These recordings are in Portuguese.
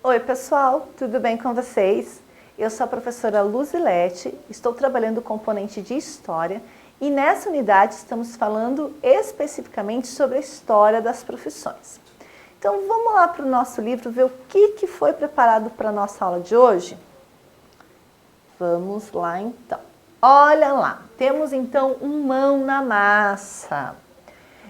Oi pessoal, tudo bem com vocês? Eu sou a professora Luzilete, estou trabalhando o componente de História e nessa unidade estamos falando especificamente sobre a história das profissões. Então vamos lá para o nosso livro ver o que foi preparado para a nossa aula de hoje? Vamos lá então. Olha lá, temos então um mão na massa.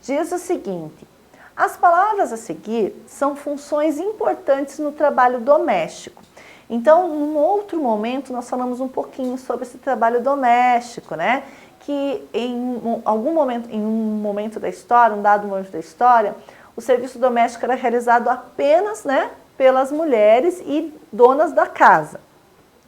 Diz o seguinte: as palavras a seguir são funções importantes no trabalho doméstico. Então, num outro momento, nós falamos um pouquinho sobre esse trabalho doméstico, né? Que em algum momento, em um momento da história, um dado momento da história, o serviço doméstico era realizado apenas, né, pelas mulheres e donas da casa.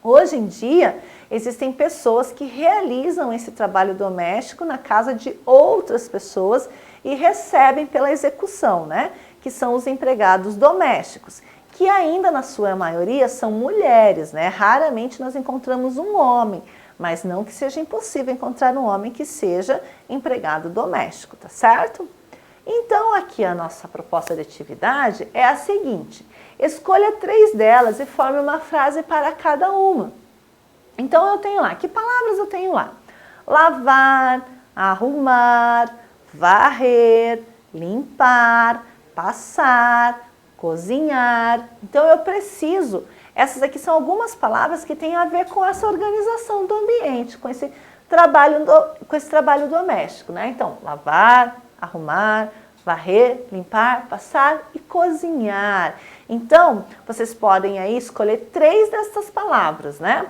Hoje em dia, existem pessoas que realizam esse trabalho doméstico na casa de outras pessoas e recebem pela execução, né? Que são os empregados domésticos, que ainda na sua maioria são mulheres, né? Raramente nós encontramos um homem, mas não que seja impossível encontrar um homem que seja empregado doméstico, tá certo? Então aqui a nossa proposta de atividade é a seguinte: escolha 3 delas e forme uma frase para cada uma. Então eu tenho lá, que palavras eu tenho lá? Lavar, arrumar, varrer, limpar, passar, cozinhar. Então eu preciso, essas aqui são algumas palavras que têm a ver com essa organização do ambiente, com esse trabalho doméstico, né? Então, lavar, arrumar, varrer, limpar, passar e cozinhar. Então, vocês podem aí escolher 3 dessas palavras, né?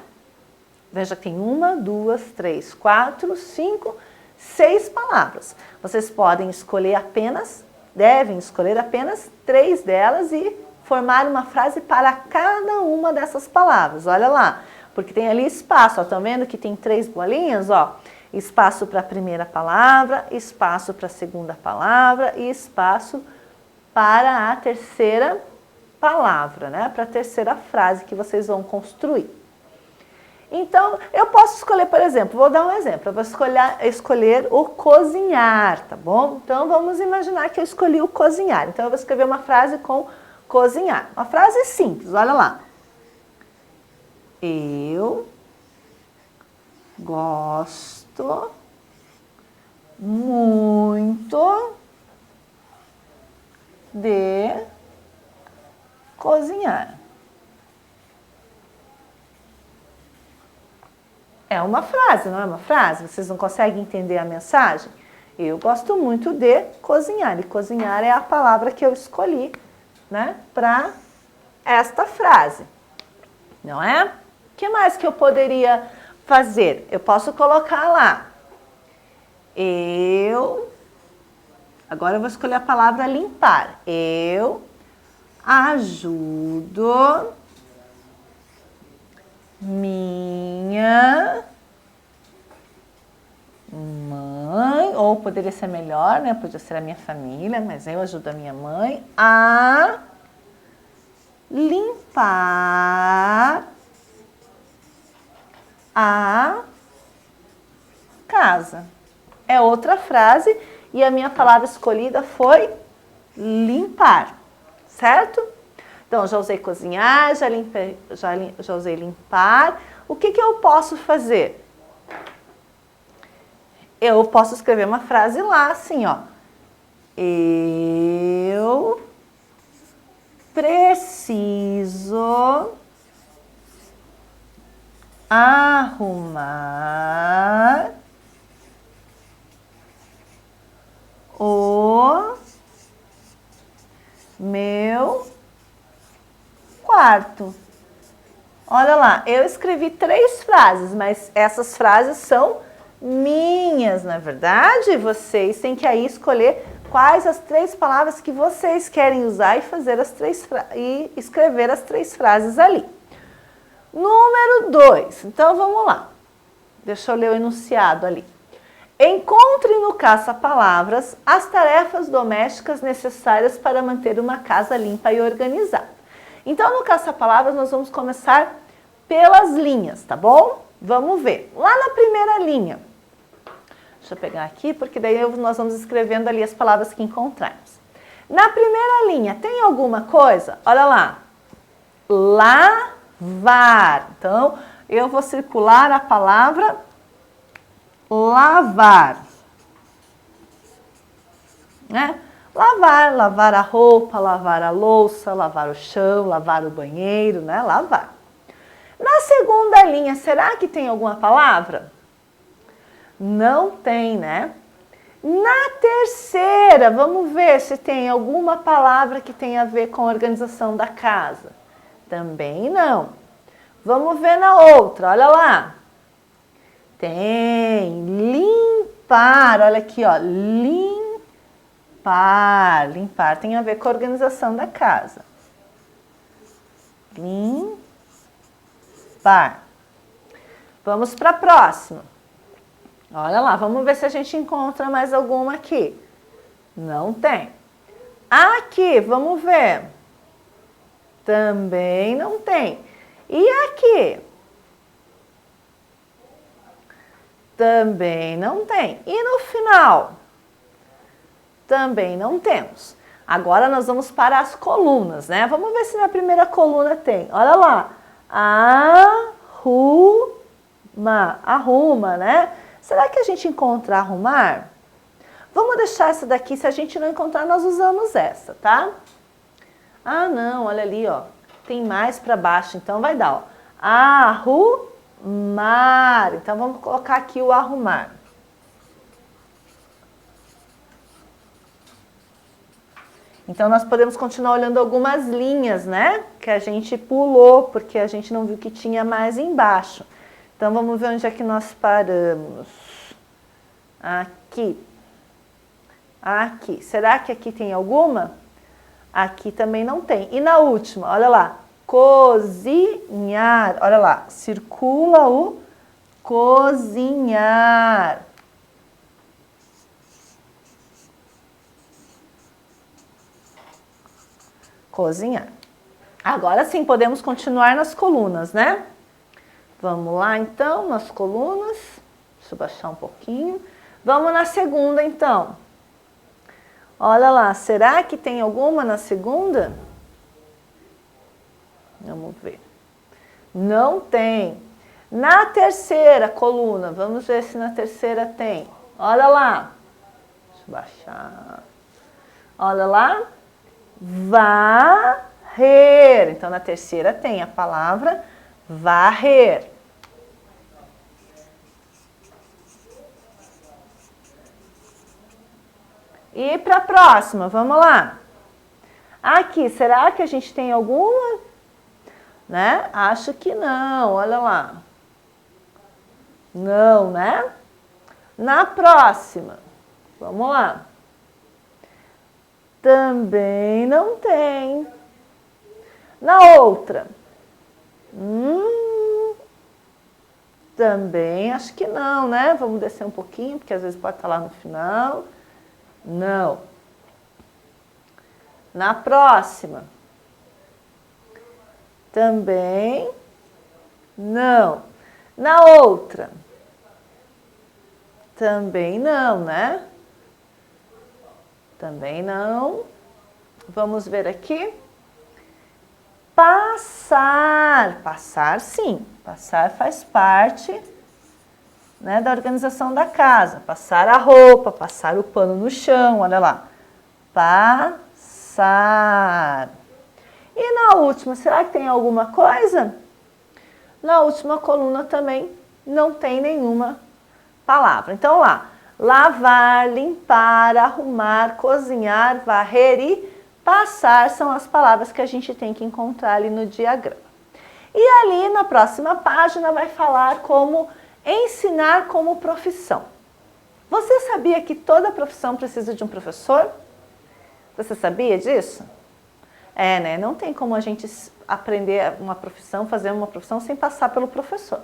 Veja que tem 1, 2, 3, 4, 5, 6 palavras. Vocês podem escolher apenas, devem escolher apenas 3 delas e formar uma frase para cada uma dessas palavras. Olha lá, porque tem ali espaço, ó, tá vendo que tem 3 bolinhas, ó? Espaço para a primeira palavra, espaço para a segunda palavra e espaço para a terceira palavra, né? Para a terceira frase que vocês vão construir. Então, eu posso escolher, por exemplo, vou dar um exemplo, eu vou escolher o cozinhar, tá bom? Então, vamos imaginar que eu escolhi o cozinhar. Então, eu vou escrever uma frase com cozinhar. Uma frase simples, olha lá. Eu gosto muito de cozinhar. É uma frase, não é uma frase? Vocês não conseguem entender a mensagem? Eu gosto muito de cozinhar. E cozinhar é a palavra que eu escolhi, né, para esta frase. Não é? O que mais que eu poderia fazer? Eu posso colocar lá. Agora eu vou escolher a palavra limpar. Eu ajudo minha mãe, ou poderia ser melhor, né? Podia ser a minha família, mas eu ajudo a minha mãe a limpar a casa. É outra frase e a minha palavra escolhida foi limpar, certo? Então, já usei cozinhar, já usei limpar. O que eu posso fazer? Eu posso escrever uma frase lá, assim, ó. Eu preciso arrumar o meu quarto. Olha lá, eu escrevi 3 frases, mas essas frases são minhas, na verdade. Vocês têm que aí escolher quais as 3 palavras que vocês querem usar e fazer e escrever as 3 frases ali. Número 2. Então vamos lá. Deixa eu ler o enunciado ali. Encontre no caça-palavras as tarefas domésticas necessárias para manter uma casa limpa e organizada. Então, no caça-palavras, nós vamos começar pelas linhas, tá bom? Vamos ver. Lá na primeira linha. Deixa eu pegar aqui, porque daí nós vamos escrevendo ali as palavras que encontrarmos. Na primeira linha, tem alguma coisa? Olha lá. lavar. Então, eu vou circular a palavra lavar. Né? Lavar, lavar a roupa, lavar a louça, lavar o chão, lavar o banheiro, né? Lavar. Na segunda linha, será que tem alguma palavra? Não tem, né? Na terceira, vamos ver se tem alguma palavra que tem a ver com a organização da casa. Também não. Vamos ver na outra, olha lá. Tem limpar, olha aqui, ó, limpar. Limpar tem a ver com a organização da casa. Limpar. Vamos para a próxima. Olha lá, vamos ver se a gente encontra mais alguma aqui. Não tem. Aqui, vamos ver. Também não tem. E aqui? Também não tem. E no final? Também não temos. Agora nós vamos para as colunas, né? Vamos ver se na primeira coluna tem. Olha lá. Arruma. Arruma, né? Será que a gente encontra arrumar? Vamos deixar essa daqui, se a gente não encontrar, nós usamos essa, tá? Ah, não, olha ali, ó. Tem mais para baixo, então vai dar, ó. Arrumar. Então, vamos colocar aqui o arrumar. Então, nós podemos continuar olhando algumas linhas, né? Que a gente pulou, porque a gente não viu que tinha mais embaixo. Então, vamos ver onde é que nós paramos. Aqui. Aqui. Será que aqui tem alguma? Aqui também não tem. E na última, olha lá. Cozinhar. Olha lá. Circula o cozinhar. Cozinhar. Agora sim, podemos continuar nas colunas, né? Vamos lá, então, nas colunas. Deixa eu baixar um pouquinho. Vamos na segunda, então. Olha lá, será que tem alguma na segunda? Vamos ver. Não tem. Na terceira coluna, vamos ver se na terceira tem. Olha lá. Deixa eu baixar. Olha lá. Varrer. Então, na terceira tem a palavra varrer. E para a próxima, vamos lá. Aqui, será que a gente tem alguma? Né? Acho que não, olha lá. Não, né? Na próxima, vamos lá. Também não tem. Na outra. Também acho que não, né? Vamos descer um pouquinho, porque às vezes pode estar lá no final. Não. Na próxima. Também não. Na outra. Também não, né? Também não. Vamos ver aqui. Passar. Passar, sim. Passar faz parte, né, da organização da casa. Passar a roupa, passar o pano no chão, olha lá. Passar. E na última, será que tem alguma coisa? Na última coluna também não tem nenhuma palavra. Então, lá. Lavar, limpar, arrumar, cozinhar, varrer e passar são as palavras que a gente tem que encontrar ali no diagrama. E ali na próxima página vai falar como ensinar como profissão. Você sabia que toda profissão precisa de um professor? Você sabia disso? É, né? Não tem como a gente aprender uma profissão, fazer uma profissão sem passar pelo professor.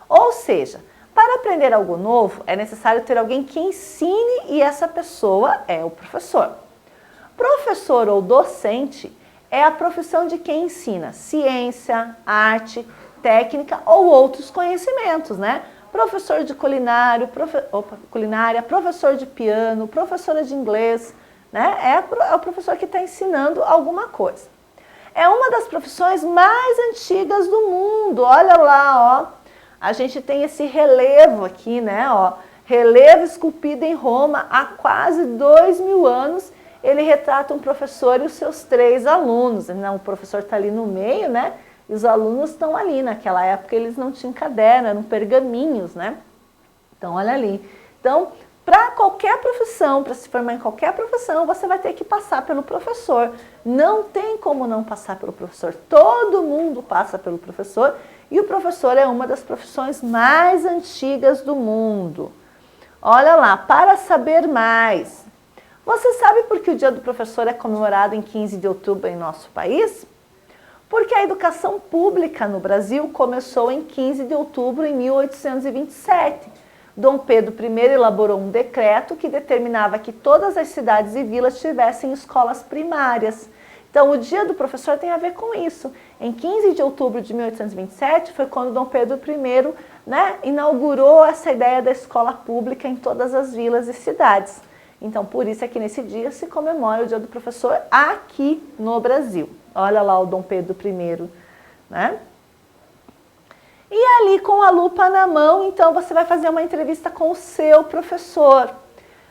Ou seja, para aprender algo novo, é necessário ter alguém que ensine e essa pessoa é o professor. Professor ou docente é a profissão de quem ensina ciência, arte, técnica ou outros conhecimentos, né? Professor de culinária, professor de piano, professora de inglês, né? É o professor que está ensinando alguma coisa. É uma das profissões mais antigas do mundo. Olha lá, ó. A gente tem esse relevo aqui, né? Ó, relevo esculpido em Roma há quase 2000 anos. Ele retrata um professor e os seus 3 alunos. O professor está ali no meio, né? E os alunos estão ali. Naquela época eles não tinham caderno, eram pergaminhos, né? Então, olha ali. Então, para qualquer profissão, para se formar em qualquer profissão, você vai ter que passar pelo professor. Não tem como não passar pelo professor. Todo mundo passa pelo professor. E o professor é uma das profissões mais antigas do mundo. Olha lá, para saber mais. Você sabe por que o Dia do Professor é comemorado em 15 de outubro em nosso país? Porque a educação pública no Brasil começou em 15 de outubro de 1827. Dom Pedro I elaborou um decreto que determinava que todas as cidades e vilas tivessem escolas primárias. Então, o Dia do Professor tem a ver com isso. Em 15 de outubro de 1827 foi quando Dom Pedro I, né, inaugurou essa ideia da escola pública em todas as vilas e cidades. Então, por isso é que nesse dia se comemora o Dia do Professor aqui no Brasil. Olha lá o Dom Pedro I, né? E ali com a lupa na mão, então você vai fazer uma entrevista com o seu professor,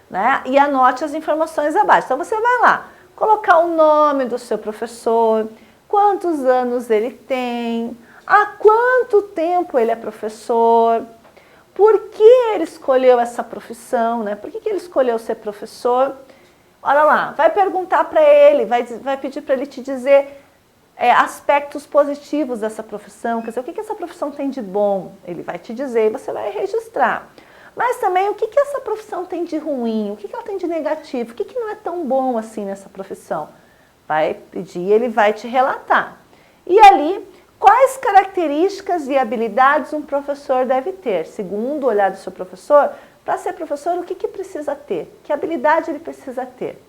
né? E anote as informações abaixo. Então você vai lá, colocar o nome do seu professor, quantos anos ele tem, há quanto tempo ele é professor, por que ele escolheu essa profissão, né? Por que ele escolheu ser professor? Olha lá, vai perguntar para ele, vai pedir para ele te dizer aspectos positivos dessa profissão, quer dizer, o que essa profissão tem de bom? Ele vai te dizer e você vai registrar. Mas também o que essa profissão tem de ruim, o que ela tem de negativo, o que não é tão bom assim nessa profissão? Vai pedir e ele vai te relatar. E ali, quais características e habilidades um professor deve ter? Segundo o olhar do seu professor, para ser professor, o que precisa ter? Que habilidade ele precisa ter?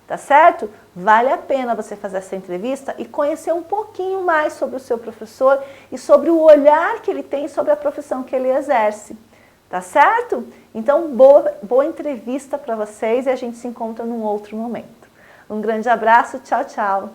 Tá certo? Vale a pena você fazer essa entrevista e conhecer um pouquinho mais sobre o seu professor e sobre o olhar que ele tem sobre a profissão que ele exerce. Tá certo? Então, boa entrevista para vocês e a gente se encontra num outro momento. Um grande abraço, tchau, tchau!